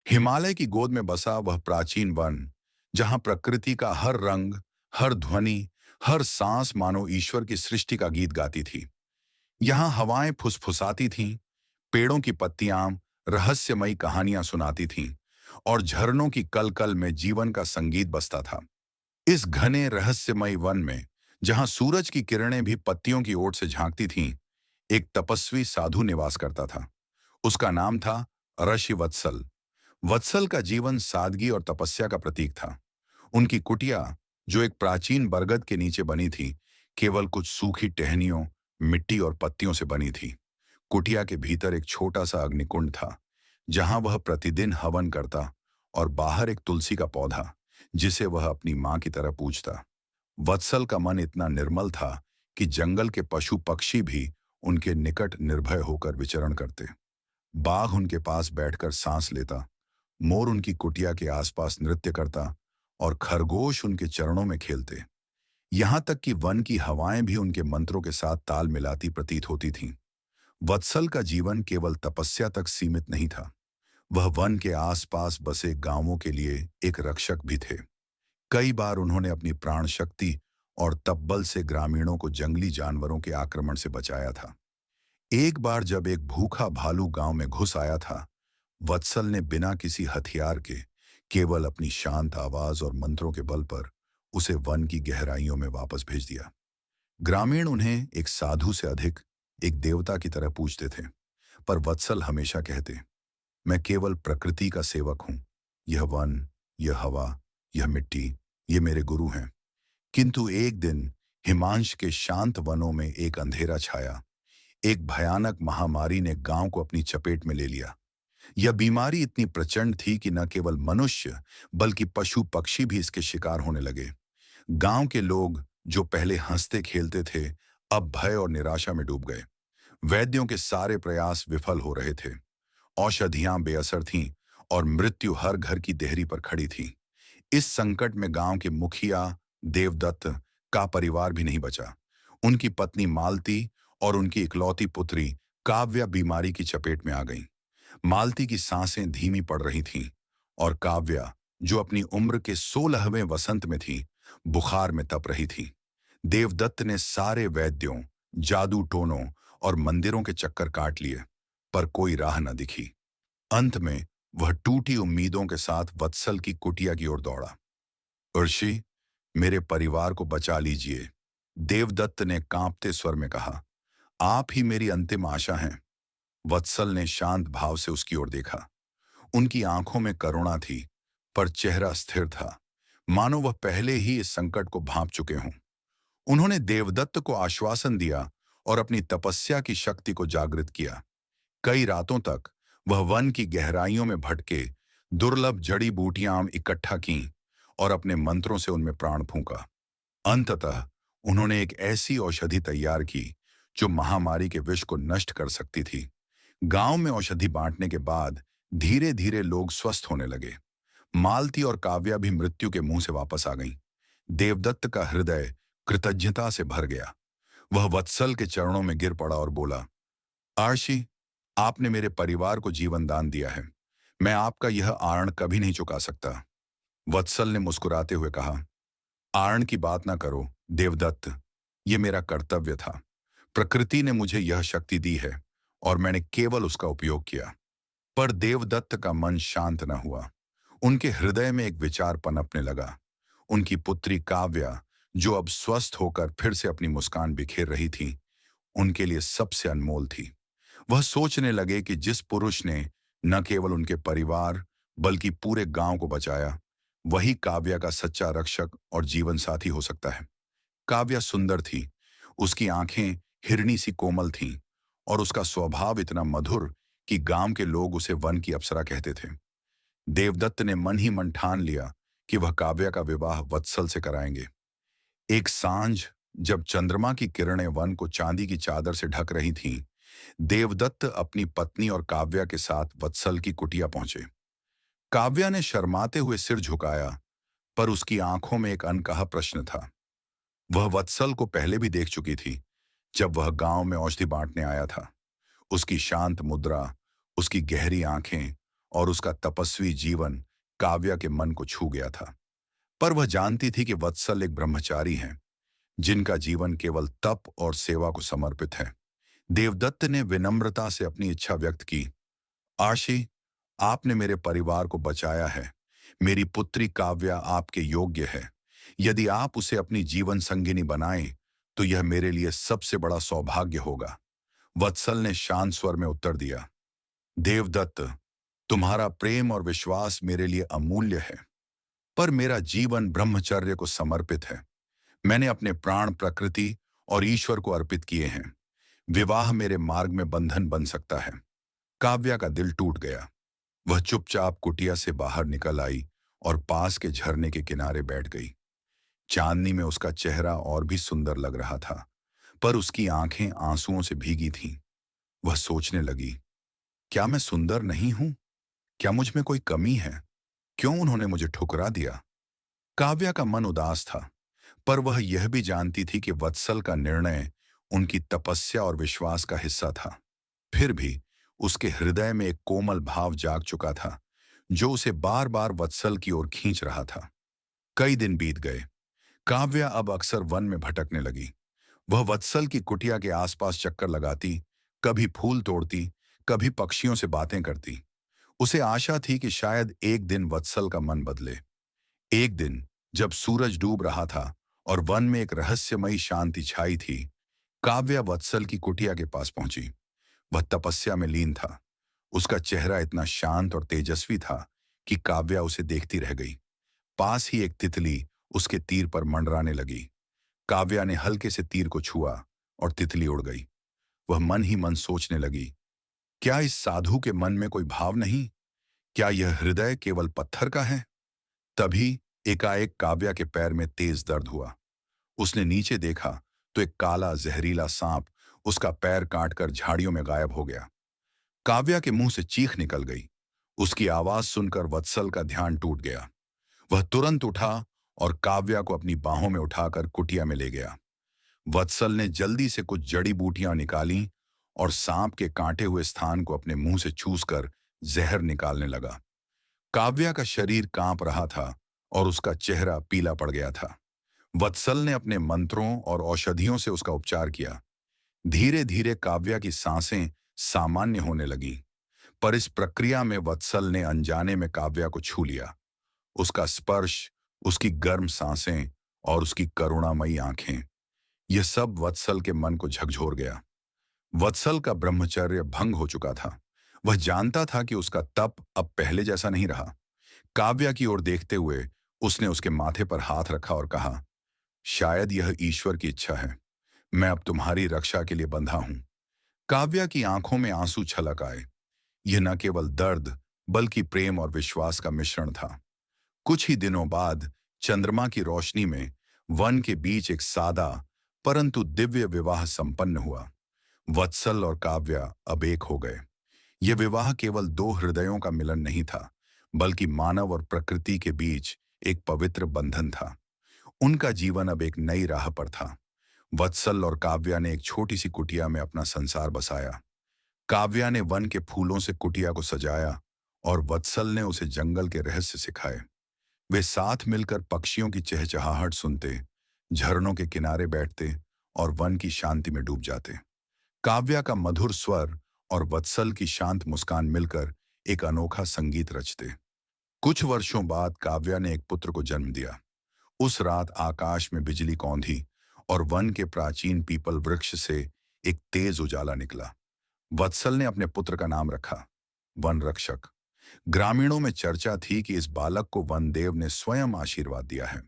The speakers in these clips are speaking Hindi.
हिमालय की गोद में बसा वह प्राचीन वन, जहां प्रकृति का हर रंग, हर ध्वनि, हर सांस मानो ईश्वर की सृष्टि का गीत गाती थी। यहाँ हवाएं फुसफुसाती थीं, पेड़ों की पत्तियां रहस्यमयी कहानियां सुनाती थीं, और झरनों की कलकल में जीवन का संगीत बजता था। इस घने रहस्यमयी वन में, जहां सूरज की किरणें भी पत्तियों की ओर से झांकती थीं, एक तपस्वी साधु निवास करता था। उसका नाम था ऋषि वत्सल। वत्सल का जीवन सादगी और तपस्या का प्रतीक था। उनकी कुटिया, जो एक प्राचीन बरगद के नीचे बनी थी, केवल कुछ सूखी टहनियों, मिट्टी और पत्तियों से बनी थी। कुटिया के भीतर एक छोटा सा अग्निकुंड था, जहां वह प्रतिदिन हवन करता, और बाहर एक तुलसी का पौधा, जिसे वह अपनी मां की तरह पूजता। वत्सल का मन इतना निर्मल था कि जंगल के पशु पक्षी भी उनके निकट निर्भय होकर विचरण करते। बाघ उनके पास बैठकर सांस लेता, मोर उनकी कुटिया के आसपास नृत्य करता, और खरगोश उनके चरणों में खेलते। यहाँ तक कि वन की हवाएं भी उनके मंत्रों के साथ ताल मिलाती प्रतीत होती थीं। वत्सल का जीवन केवल तपस्या तक सीमित नहीं था। वह वन के आसपास बसे गांवों के लिए एक रक्षक भी थे। कई बार उन्होंने अपनी प्राण शक्ति और तपबल से ग्रामीणों को जंगली जानवरों के आक्रमण से बचाया था। एक बार जब एक भूखा भालू गांव में घुस आया था, वत्सल ने बिना किसी हथियार के, केवल अपनी शांत आवाज और मंत्रों के बल पर उसे वन की गहराइयों में वापस भेज दिया। ग्रामीण उन्हें एक साधु से अधिक एक देवता की तरह पूजते थे, पर वत्सल हमेशा कहते, मैं केवल प्रकृति का सेवक हूं। यह वन, यह हवा, यह मिट्टी, ये मेरे गुरु हैं। किंतु एक दिन हिमांश के शांत वनों में एक अंधेरा छाया। एक भयानक महामारी ने गांव को अपनी चपेट में ले लिया। यह बीमारी इतनी प्रचंड थी कि न केवल मनुष्य, बल्कि पशु पक्षी भी इसके शिकार होने लगे। गांव के लोग, जो पहले हंसते खेलते थे, अब भय और निराशा में डूब गए। वैद्यों के सारे प्रयास विफल हो रहे थे। औषधियां बेअसर थीं, और मृत्यु हर घर की देहरी पर खड़ी थी। इस संकट में गांव के मुखिया देवदत्त का परिवार भी नहीं बचा। उनकी पत्नी मालती और उनकी इकलौती पुत्री काव्या बीमारी की चपेट में आ गईं। मालती की सांसें धीमी पड़ रही थीं, और काव्या, जो अपनी उम्र के 16वें वसंत में थी, बुखार में तप रही थी। देवदत्त ने सारे वैद्यों, जादू टोनों और मंदिरों के चक्कर काट लिए, पर कोई राह न दिखी। अंत में वह टूटी उम्मीदों के साथ वत्सल की कुटिया की ओर दौड़ा। ऋषि, मेरे परिवार को बचा लीजिए, देवदत्त ने कांपते स्वर में कहा। आप ही मेरी अंतिम आशा हैं। वत्सल ने शांत भाव से उसकी ओर देखा। उनकी आंखों में करुणा थी, पर चेहरा स्थिर था, मानो वह पहले ही इस संकट को भांप चुके हों। उन्होंने देवदत्त को आश्वासन दिया और अपनी तपस्या की शक्ति को जागृत किया। कई रातों तक वह वन की गहराइयों में भटके, दुर्लभ जड़ी बूटियां इकट्ठा कीं, और अपने मंत्रों से उनमें प्राण फूंका। अंततः उन्होंने एक ऐसी औषधि तैयार की, जो महामारी के विष को नष्ट कर सकती थी। गांव में औषधि बांटने के बाद धीरे धीरे लोग स्वस्थ होने लगे। मालती और काव्या भी मृत्यु के मुंह से वापस आ गईं। देवदत्त का हृदय कृतज्ञता से भर गया। वह वत्सल के चरणों में गिर पड़ा और बोला, आर्षि, आपने मेरे परिवार को जीवन दान दिया है। मैं आपका यह आर्ण कभी नहीं चुका सकता। वत्सल ने मुस्कुराते हुए कहा, आर्ण की बात ना करो देवदत्त, ये मेरा कर्तव्य था। प्रकृति ने मुझे यह शक्ति दी है, और मैंने केवल उसका उपयोग किया। पर देवदत्त का मन शांत न हुआ। उनके हृदय में एक विचार पनपने लगा। उनकी पुत्री काव्या, जो अब स्वस्थ होकर फिर से अपनी मुस्कान बिखेर रही थी, उनके लिए सबसे अनमोल थी। वह सोचने लगे कि जिस पुरुष ने न केवल उनके परिवार, बल्कि पूरे गांव को बचाया, वही काव्या का सच्चा रक्षक और जीवन साथी हो सकता है। काव्या सुंदर थी। उसकी आंखें हिरनी सी कोमल थीं, और उसका स्वभाव इतना मधुर कि गांव के लोग उसे वन की अप्सरा कहते थे। देवदत्त ने मन ही मन ठान लिया कि वह काव्या का विवाह वत्सल से कराएंगे। एक सांझ, जब चंद्रमा की किरणें वन को चांदी की चादर से ढक रही थीं, देवदत्त अपनी पत्नी और काव्या के साथ वत्सल की कुटिया पहुंचे। काव्या ने शर्माते हुए सिर झुकाया, पर उसकी आंखों में एक अनकहा प्रश्न था। वह वत्सल को पहले भी देख चुकी थी, जब वह गांव में औषधि बांटने आया था। उसकी शांत मुद्रा, उसकी गहरी आंखें और उसका तपस्वी जीवन काव्या के मन को छू गया था। पर वह जानती थी कि वत्सल एक ब्रह्मचारी हैं, जिनका जीवन केवल तप और सेवा को समर्पित है। देवदत्त ने विनम्रता से अपनी इच्छा व्यक्त की। आशी, आपने मेरे परिवार को बचाया है। मेरी पुत्री काव्या आपके योग्य है। यदि आप उसे अपनी जीवन संगिनी बनाएं, तो यह मेरे लिए सबसे बड़ा सौभाग्य होगा। वत्सल ने शांत स्वर में उत्तर दिया। देवदत्त, तुम्हारा प्रेम और विश्वास मेरे लिए अमूल्य है, पर मेरा जीवन ब्रह्मचर्य को समर्पित है। मैंने अपने प्राण प्रकृति और ईश्वर को अर्पित किए हैं। विवाह मेरे मार्ग में बंधन बन सकता है। काव्या का दिल टूट गया। वह चुपचाप कुटिया से बाहर निकल आई और पास के झरने के किनारे बैठ गई। चांदनी में उसका चेहरा और भी सुंदर लग रहा था, पर उसकी आंखें आंसुओं से भीगी थीं। वह सोचने लगी, क्या मैं सुंदर नहीं हूं? क्या मुझ में कोई कमी है? क्यों उन्होंने मुझे ठुकरा दिया? काव्या का मन उदास था, पर वह यह भी जानती थी कि वत्सल का निर्णय उनकी तपस्या और विश्वास का हिस्सा था। फिर भी उसके हृदय में एक कोमल भाव जाग चुका था, जो उसे बार बार वत्सल की ओर खींच रहा था। कई दिन बीत गए। काव्या अब अक्सर वन में भटकने लगी। वह वत्सल की कुटिया के आसपास चक्कर लगाती, कभी फूल तोड़ती, कभी पक्षियों से बातें करती। उसे आशा थी कि शायद एक दिन वत्सल का मन बदले। एक दिन जब सूरज डूब रहा था और वन में एक रहस्यमयी शांति छाई थी, काव्या वत्सल की कुटिया के पास पहुंची। वह तपस्या में लीन था। उसका चेहरा इतना शांत और तेजस्वी था कि काव्या उसे देखती रह गई। पास ही एक तितली उसके तीर पर मंडराने लगी। काव्या ने हल्के से तीर को छुआ और तितली उड़ गई। वह मन ही मन सोचने लगी, क्या इस साधु के मन में कोई भाव नहीं? क्या यह हृदय केवल पत्थर का है? तभी एकाएक काव्या के पैर में तेज दर्द हुआ। उसने नीचे देखा तो एक काला जहरीला सांप उसका पैर काटकर झाड़ियों में गायब हो गया। काव्या के मुंह से चीख निकल गई। उसकी आवाज सुनकर वत्सल का ध्यान टूट गया। वह तुरंत उठा और काव्या को अपनी बाहों में उठाकर कुटिया में ले गया। वत्सल ने जल्दी से कुछ जड़ी बूटियां निकाली और सांप के कांटे हुए स्थान को अपने मुंह से चूसकर जहर निकालने लगा। काव्या का शरीर कांप रहा था और उसका चेहरा पीला पड़ गया था। वत्सल ने अपने मंत्रों और औषधियों से उसका उपचार किया। धीरे धीरे काव्या की सांसें सामान्य होने लगीं, पर इस प्रक्रिया में वत्सल ने अनजाने में काव्या को छू लिया। उसका स्पर्श, उसकी गर्म सांसें और उसकी करुणामयी आंखें, यह सब वत्सल के मन को झकझोर गया। वत्सल का ब्रह्मचर्य भंग हो चुका था। वह जानता था कि उसका तप अब पहले जैसा नहीं रहा। काव्या की ओर देखते हुए उसने उसके माथे पर हाथ रखा और कहा, शायद यह ईश्वर की इच्छा है। मैं अब तुम्हारी रक्षा के लिए बंधा हूं। काव्या की आंखों में आंसू छलक आए। यह न केवल दर्द, बल्कि प्रेम और विश्वास का मिश्रण था। कुछ ही दिनों बाद चंद्रमा की रोशनी में वन के बीच एक सादा परंतु दिव्य विवाह संपन्न हुआ। वत्सल और काव्या अब एक हो गए। यह विवाह केवल दो हृदयों का मिलन नहीं था, बल्कि मानव और प्रकृति के बीच एक पवित्र बंधन था। उनका जीवन अब एक नई राह पर था। वत्सल और काव्या ने एक छोटी सी कुटिया में अपना संसार बसाया। काव्या ने वन के फूलों से कुटिया को सजाया और वत्सल ने उसे जंगल के रहस्य सिखाए। वे साथ मिलकर पक्षियों की चहचहाहट सुनते, झरनों के किनारे बैठते और वन की शांति में डूब जाते। काव्या का मधुर स्वर और वत्सल की शांत मुस्कान मिलकर एक अनोखा संगीत रचते। कुछ वर्षों बाद काव्या ने एक पुत्र को जन्म दिया। उस रात आकाश में बिजली कौंधी और वन के प्राचीन पीपल वृक्ष से एक तेज उजाला निकला। वत्सल ने अपने पुत्र का नाम रखा वन रक्षक। ग्रामीणों में चर्चा थी कि इस बालक को वन देव ने स्वयं आशीर्वाद दिया है।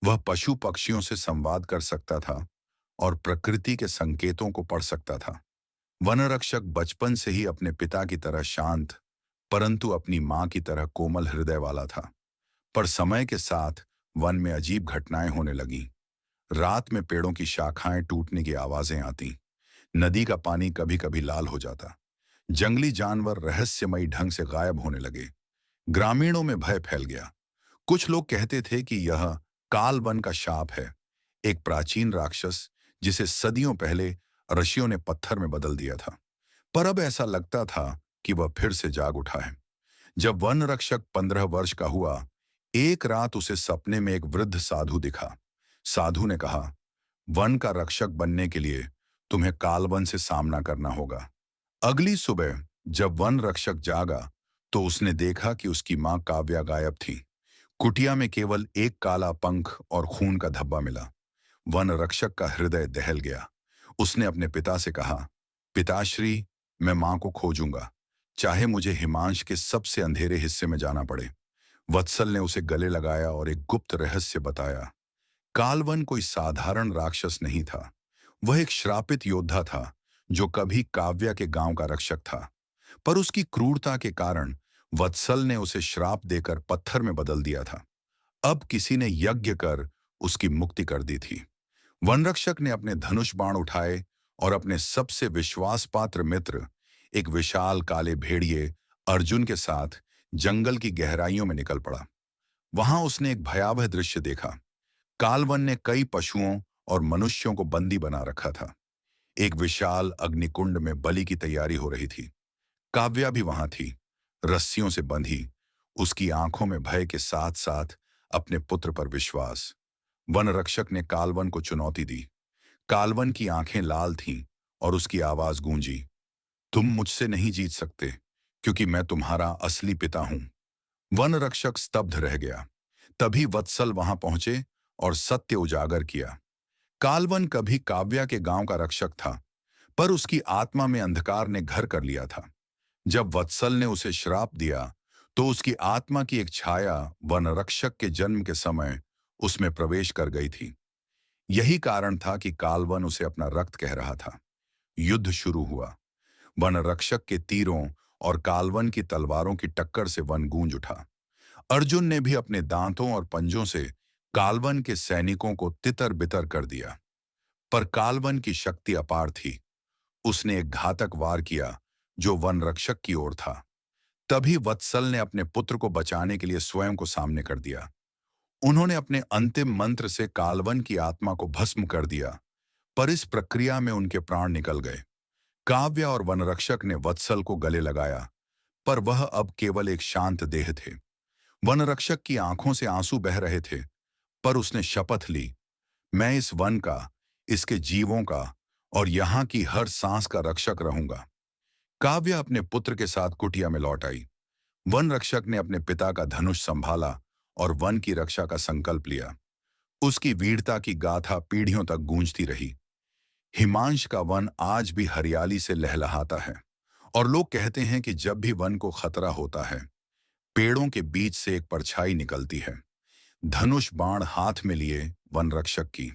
वह पशु पक्षियों से संवाद कर सकता था और प्रकृति के संकेतों को पढ़ सकता था। वन रक्षक बचपन से ही अपने पिता की तरह शांत, परंतु अपनी मां की तरह कोमल हृदय वाला था। पर समय के साथ वन में अजीब घटनाएं होने लगीं। रात में पेड़ों की शाखाएं टूटने की आवाजें आती, नदी का पानी कभी कभी लाल हो जाता, जंगली जानवर रहस्यमयी ढंग से गायब होने लगे। ग्रामीणों में भय फैल गया। कुछ लोग कहते थे कि यह काल वन का शाप है, एक प्राचीन राक्षस जिसे सदियों पहले ऋषियों ने पत्थर में बदल दिया था। पर अब ऐसा लगता था कि वह फिर से जाग उठा है। जब वन रक्षक 15 वर्ष का हुआ, एक रात उसे सपने में एक वृद्ध साधु दिखा। साधु ने कहा, वन का रक्षक बनने के लिए तुम्हें कालवन से सामना करना होगा। अगली सुबह जब वन रक्षक जागा तो उसने देखा कि उसकी मां काव्या गायब थी। कुटिया में केवल एक काला पंख और खून का धब्बा मिला। वन रक्षक का हृदय दहल गया। उसने अपने पिता से कहा, पिताश्री, मैं मां को खोजूंगा, चाहे मुझे हिमांश के सबसे अंधेरे हिस्से में जाना पड़े। वत्सल ने उसे गले लगाया और एक गुप्त रहस्य बताया। कालवन कोई साधारण राक्षस नहीं था। वह एक श्रापित योद्धा था जो कभी काव्या के गांव का रक्षक था। पर उसकी क्रूरता के कारण वत्सल ने उसे श्राप देकर पत्थर में बदल दिया था। अब किसी ने यज्ञ कर उसकी मुक्ति कर दी थी। वनरक्षक ने अपने धनुष बाण उठाए और अपने सबसे विश्वासपात्र मित्र, एक विशाल काले भेड़िए अर्जुन के साथ जंगल की गहराइयों में निकल पड़ा। वहां उसने एक भयावह दृश्य देखा। कालवन ने कई पशुओं और मनुष्यों को बंदी बना रखा था। एक विशाल अग्निकुंड में बलि की तैयारी हो रही थी। काव्या भी वहां थी, रस्सियों से बंधी, उसकी आंखों में भय के साथ साथ अपने पुत्र पर विश्वास। वन रक्षक ने कालवन को चुनौती दी। कालवन की आंखें लाल थीं और उसकी आवाज गूंजी, तुम मुझसे नहीं जीत सकते, क्योंकि मैं तुम्हारा असली पिता हूं। वन रक्षक स्तब्ध रह गया। तभी वत्सल वहां पहुंचे और सत्य उजागर किया। कालवन कभी काव्या के गांव का रक्षक था, पर उसकी आत्मा में अंधकार ने घर कर लिया था। जब वत्सल ने उसे श्राप दिया तो उसकी आत्मा की एक छाया वन रक्षक के जन्म के समय उसमें प्रवेश कर गई थी। यही कारण था कि कालवन उसे अपना रक्त कह रहा था। युद्ध शुरू हुआ। वन रक्षक के तीरों और कालवन की तलवारों की टक्कर से वन गूंज उठा। अर्जुन ने भी अपने दांतों और पंजों से कालवन के सैनिकों को तितर बितर कर दिया। पर कालवन की शक्ति अपार थी। उसने एक घातक वार किया जो वन रक्षक की ओर था। तभी वत्सल ने अपने पुत्र को बचाने के लिए स्वयं को सामने कर दिया। उन्होंने अपने अंतिम मंत्र से कालवन की आत्मा को भस्म कर दिया, पर इस प्रक्रिया में उनके प्राण निकल गए। काव्या और वनरक्षक ने वत्सल को गले लगाया, पर वह अब केवल एक शांत देह थे। वनरक्षक की आंखों से आंसू बह रहे थे, पर उसने शपथ ली, मैं इस वन का, इसके जीवों का और यहाँ की हर सांस का रक्षक रहूंगा। काव्या अपने पुत्र के साथ कुटिया में लौट आई। वन रक्षक ने अपने पिता का धनुष संभाला और वन की रक्षा का संकल्प लिया। उसकी वीरता की गाथा पीढ़ियों तक गूंजती रही। हिमांश का वन आज भी हरियाली से लहलहाता है और लोग कहते हैं कि जब भी वन को खतरा होता है, पेड़ों के बीच से एक परछाई निकलती है, धनुष बाण हाथ में लिए वन रक्षक की।